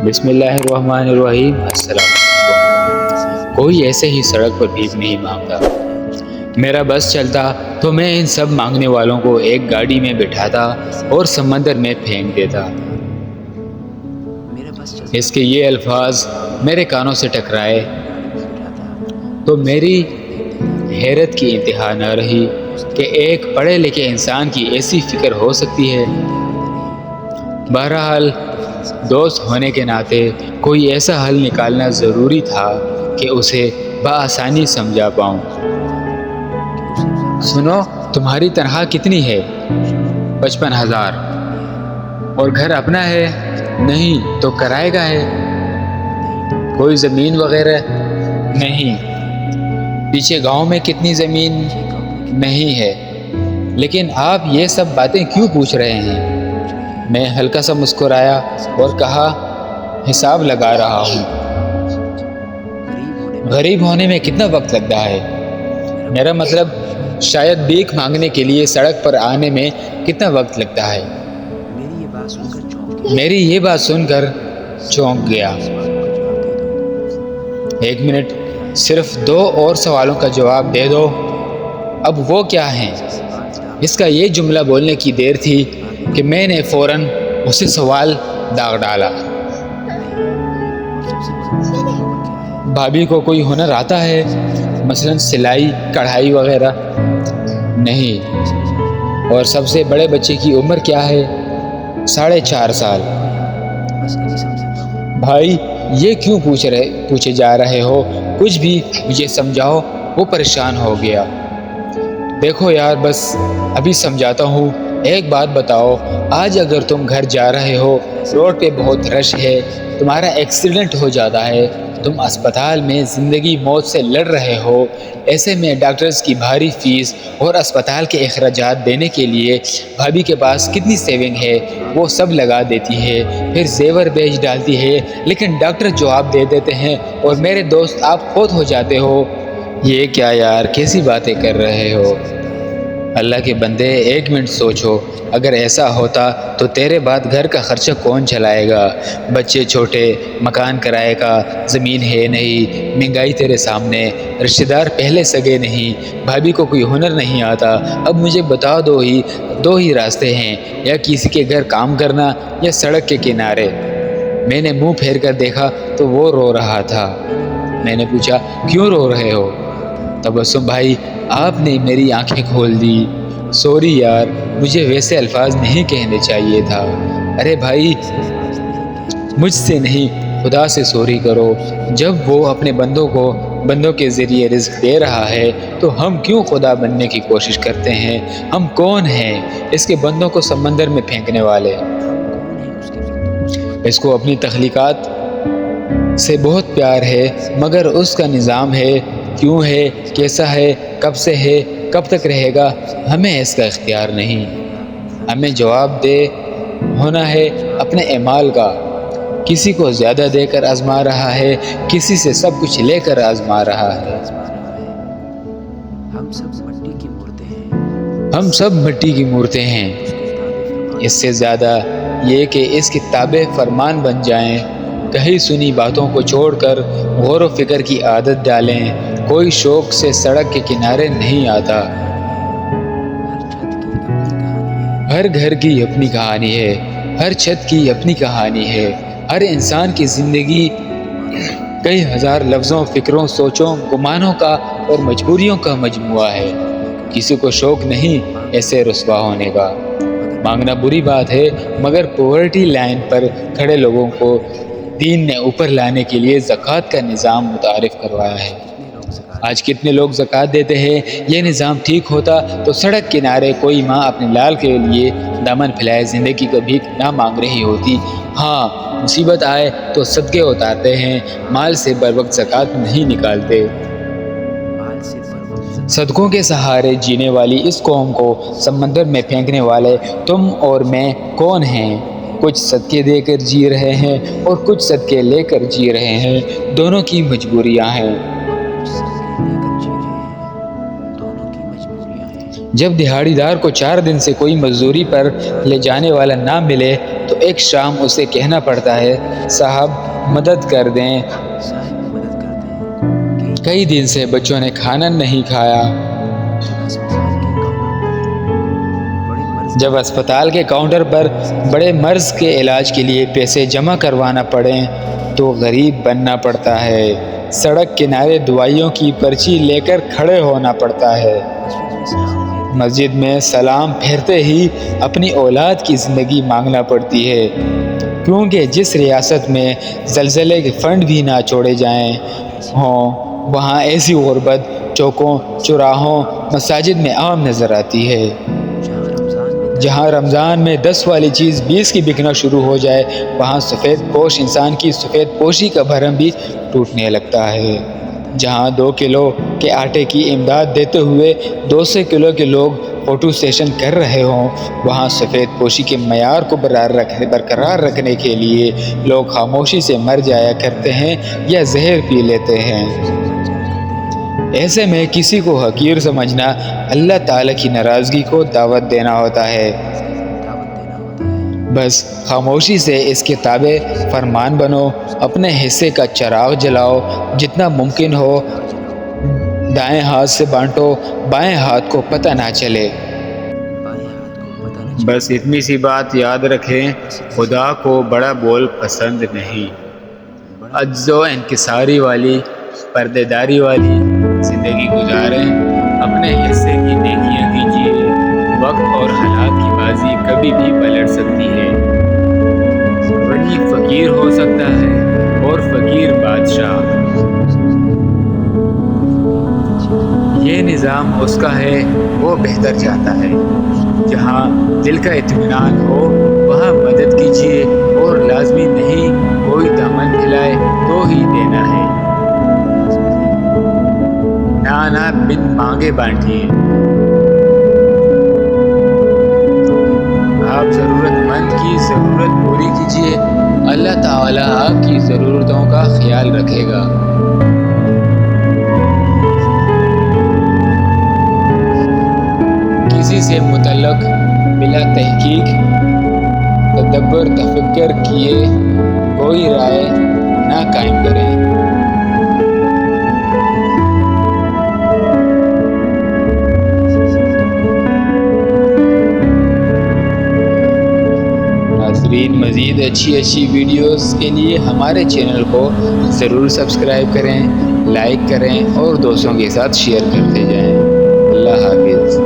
بسم اللہ الرحمن الرحیم۔ السلام علیکم۔ کوئی ایسے ہی سڑک پر بھیک نہیں مانگتا۔ میرا بس چلتا تو میں ان سب مانگنے والوں کو ایک گاڑی میں بٹھاتا اور سمندر میں پھینک دیتا۔ اس کے یہ الفاظ میرے کانوں سے ٹکرائے تو میری حیرت کی انتہا نہ رہی کہ ایک پڑھے لکھے انسان کی ایسی فکر ہو سکتی ہے۔ بہرحال دوست ہونے کے ناطے کوئی ایسا حل نکالنا ضروری تھا کہ اسے بآسانی سمجھا پاؤں۔ سنو، تمہاری تنخواہ کتنی ہے؟ 55,000۔ اور گھر اپنا ہے؟ نہیں تو کرائے کا ہے؟ کوئی زمین وغیرہ؟ نہیں۔ پیچھے گاؤں میں کتنی زمین؟ نہیں ہے۔ لیکن آپ یہ سب باتیں کیوں پوچھ رہے ہیں؟ میں ہلکا سا مسکرایا اور کہا، حساب لگا رہا ہوں۔ غریب ہونے میں کتنا وقت لگتا ہے؟ میرا مطلب شاید بھیک مانگنے کے لیے سڑک پر آنے میں کتنا وقت لگتا ہے؟ میری یہ بات سن کر چونک گیا۔ ایک منٹ، صرف 2 اور سوالوں کا جواب دے دو۔ اب وہ کیا ہیں؟ اس کا یہ جملہ بولنے کی دیر تھی کہ میں نے فوراً اسی سوال داغ ڈالا۔ بھابھی کو کوئی ہنر آتا ہے؟ مثلاً سلائی، کڑھائی وغیرہ؟ نہیں۔ اور سب سے بڑے بچے کی عمر کیا ہے؟ 4.5 سال۔ بھائی یہ کیوں پوچھے جا رہے ہو؟ کچھ بھی مجھے سمجھاؤ۔ وہ پریشان ہو گیا۔ دیکھو یار، بس ابھی سمجھاتا ہوں۔ ایک بات بتاؤ، آج اگر تم گھر جا رہے ہو، روڈ پہ بہت رش ہے، تمہارا ایکسیڈنٹ ہو جاتا ہے، تم اسپتال میں زندگی موت سے لڑ رہے ہو، ایسے میں ڈاکٹرز کی بھاری فیس اور اسپتال کے اخراجات دینے کے لیے بھابھی کے پاس کتنی سیونگ ہے، وہ سب لگا دیتی ہے، پھر زیور بیچ ڈالتی ہے، لیکن ڈاکٹر جواب دے دیتے ہیں اور میرے دوست آپ فوت ہو جاتے ہو۔ یہ کیا یار، کیسی باتیں کر رہے ہو؟ اللہ کے بندے، ایک منٹ سوچو، اگر ایسا ہوتا تو تیرے بعد گھر کا خرچہ کون چلائے گا؟ بچے چھوٹے، مکان کرائے کا، زمین ہے نہیں، مہنگائی تیرے سامنے، رشتہ دار پہلے سگے نہیں، بھابھی کو کوئی ہنر نہیں آتا۔ اب مجھے بتا دو ہی راستے ہیں، یا کسی کے گھر کام کرنا یا سڑک کے کنارے۔ میں نے منہ پھیر کر دیکھا تو وہ رو رہا تھا۔ میں نے پوچھا، کیوں رو رہے ہو؟ تبسم بھائی، آپ نے میری آنکھیں کھول دی۔ سوری یار، مجھے ویسے الفاظ نہیں کہنے چاہیے تھا۔ ارے بھائی، مجھ سے نہیں، خدا سے سوری کرو۔ جب وہ اپنے بندوں کے ذریعے رزق دے رہا ہے تو ہم کیوں خدا بننے کی کوشش کرتے ہیں؟ ہم کون ہیں اس کے بندوں کو سمندر میں پھینکنے والے؟ اس کو اپنی تخلیقات سے بہت پیار ہے، مگر اس کا نظام ہے، کیوں ہے، کیسا ہے، کب سے ہے، کب تک رہے گا، ہمیں اس کا اختیار نہیں۔ ہمیں جواب دہ ہونا ہے اپنے اعمال کا۔ کسی کو زیادہ دے کر آزما رہا ہے، کسی سے سب کچھ لے کر آزما رہا ہے۔ ہم سب مٹی کی مورتیں ہیں۔ اس سے زیادہ یہ کہ اس کی تابع فرمان بن جائیں، کہیں سنی باتوں کو چھوڑ کر غور و فکر کی عادت ڈالیں۔ کوئی شوق سے سڑک کے کنارے نہیں آتا۔ ہر گھر کی اپنی کہانی ہے، ہر چھت کی اپنی کہانی ہے۔ ہر انسان کی زندگی کئی ہزار لفظوں، فکروں، سوچوں، گمانوں کا اور مجبوریوں کا مجموعہ ہے۔ کسی کو شوق نہیں ایسے رسوا ہونے کا۔ مانگنا بری بات ہے، مگر پاورٹی لائن پر کھڑے لوگوں کو دین نے اوپر لانے کے لیے زکوٰۃ کا نظام متعارف کروایا ہے۔ آج کتنے لوگ زکوٰۃ دیتے ہیں؟ یہ نظام ٹھیک ہوتا تو سڑک کنارے کوئی ماں اپنے لال کے لیے دامن پھیلائے زندگی کا بھیک نہ مانگ رہی ہوتی۔ ہاں، مصیبت آئے تو صدقے اتارتے ہیں، مال سے بر وقت زکوٰۃ نہیں نکالتے۔ صدقوں کے سہارے جینے والی اس قوم کو سمندر میں پھینکنے والے تم اور میں کون ہیں؟ کچھ صدقے دے کر جی رہے ہیں اور کچھ صدقے لے کر جی رہے ہیں۔ دونوں کی مجبوریاں ہیں۔ جب دہاڑی دار کو 4 دن سے کوئی مزدوری پر لے جانے والا نہ ملے تو ایک شام اسے کہنا پڑتا ہے صاحب مدد کر دیں، کئی دن سے بچوں نے کھانا نہیں کھایا۔ جب اسپتال کے کاؤنٹر پر بڑے مرض کے علاج کے لیے پیسے جمع کروانا پڑیں تو غریب بننا پڑتا ہے، سڑک کنارے دوائیوں کی پرچی لے کر کھڑے ہونا پڑتا ہے، مسجد میں سلام پھیرتے ہی اپنی اولاد کی زندگی مانگنا پڑتی ہے، کیونکہ جس ریاست میں زلزلے کے فنڈ بھی نہ چھوڑے جائیں ہوں وہاں ایسی غربت چوکوں چوراہوں مساجد میں عام نظر آتی ہے۔ جہاں رمضان میں 10 والی چیز 20 کی بکنا شروع ہو جائے وہاں سفید پوش انسان کی سفید پوشی کا بھرم بھی ٹوٹنے لگتا ہے۔ جہاں 2 کلو کے آٹے کی امداد دیتے ہوئے 200 کلو کے لوگ فوٹو سیشن کر رہے ہوں وہاں سفید پوشی کے معیار کو برقرار رکھنے کے لیے لوگ خاموشی سے مر جایا کرتے ہیں یا زہر پی لیتے ہیں۔ ایسے میں کسی کو حقیر سمجھنا اللہ تعالیٰ کی ناراضگی کو دعوت دینا ہوتا ہے۔ بس خاموشی سے اس کے تابع فرمان بنو، اپنے حصے کا چراغ جلاؤ، جتنا ممکن ہو دائیں ہاتھ سے بانٹو، بائیں ہاتھ کو پتہ نہ چلے۔ بس اتنی سی بات یاد رکھیں، خدا کو بڑا بول پسند نہیں۔ عجز و انکساری والی پردے داری والی زندگی گزاریں، اپنے حصے کی نیکیاں کیجیے، وقت اور حالات کی بازی کبھی بھی پلٹ سکتی ہے، غنی فقیر ہو سکتا ہے اور فقیر بادشاہ۔ یہ نظام اس کا ہے، وہ بہتر جانتا ہے، جہاں دل کا اطمینان ہو وہاں مدد کیجیے اور لازمی نہیں کوئی دامن پھیلائے تو ہی دینا ہے، نہ بن مانگے بانٹیے۔ آپ ضرورت مند کی ضرورت پوری کیجیے، اللہ تعالیٰ آپ کی ضرورتوں کا خیال رکھے گا۔ کسی سے متعلق بلا تحقیق تدبر تفکر کیے کوئی رائے نہ قائم کریں۔ مزید اچھی ویڈیوز کے لیے ہمارے چینل کو ضرور سبسکرائب کریں، لائک کریں اور دوستوں کے ساتھ شیئر کرتے جائیں۔ اللہ حافظ۔